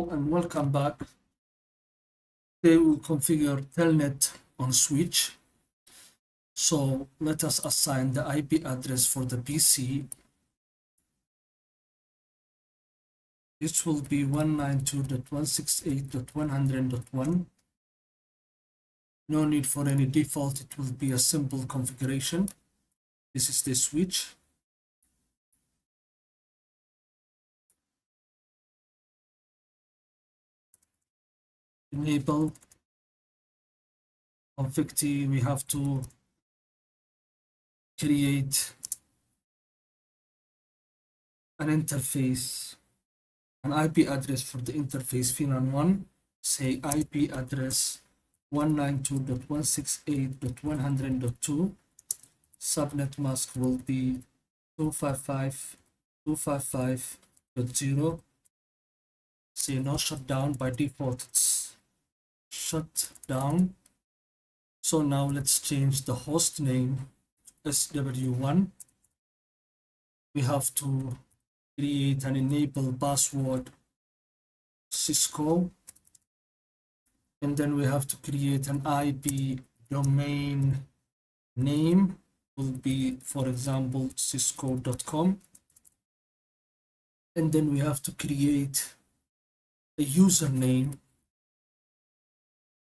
Hello and welcome back. Today we'll configure Telnet on switch. So let us assign the IP address for the PC. This will be 192.168.100.1. No need for any default, it will be a simple configuration. This is the switch. Enable config. We have to create an interface, an IP address for the interface VLAN 1. Say IP address 192.168.100.2. Subnet mask will be 255.255.0. Say no shutdown. By default it's shut down. So now let's change the host name SW1. We have to create and enable password Cisco, and then we have to create an IP domain name, will be for example cisco.com, and then we have to create a username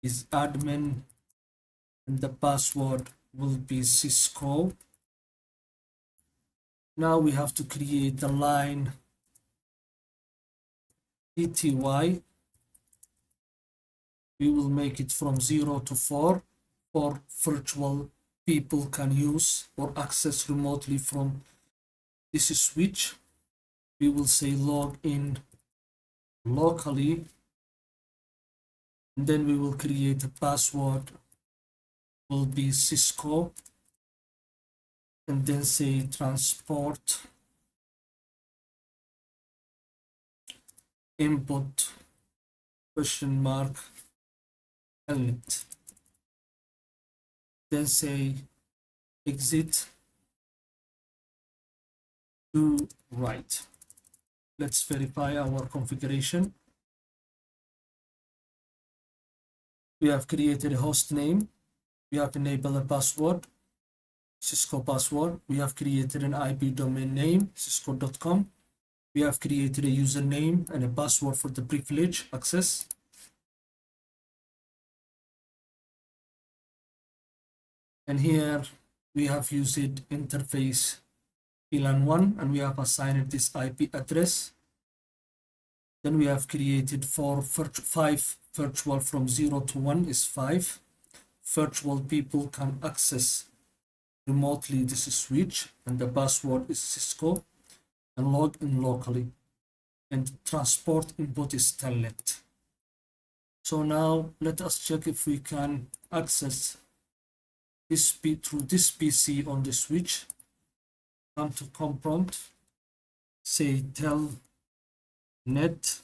is admin, and the password will be Cisco. Now we have to create the line VTY. We will make it from 0 to 4 for virtual people can use or access remotely from this switch. We will say log in locally, and then we will create a password will be Cisco, and then say transport input question mark Telnet, then say exit to right. Let's verify our configuration. We have created a host name, we have enabled a password Cisco password, we have created an IP domain name cisco.com, we have created a username and a password for the privilege access. And here we have used interface VLAN 1, and we have assigned this IP address. Then we have created 5 virtual from 0 to 1 is 5 virtual people can access remotely this switch, and the password is Cisco, and log in locally, and transport input is Telnet. So now let us check if we can access this through this PC on the switch. Come to COM prompt, say Telnet.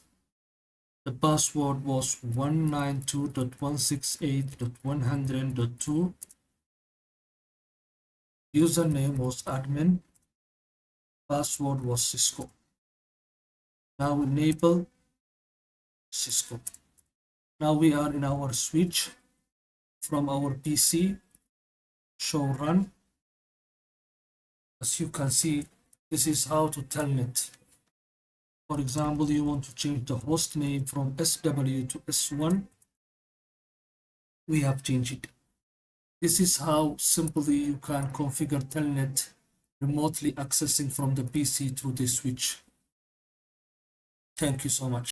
The password was 192.168.100.2. Username was admin, password was Cisco. Now enable Cisco. Now we are in our switch. From our PC, show run. As you can see, this is how to Telnet. For example, you want to change the host name from SW to S1. We have changed it. This is how simply you can configure Telnet remotely accessing from the PC to the switch. Thank you so much.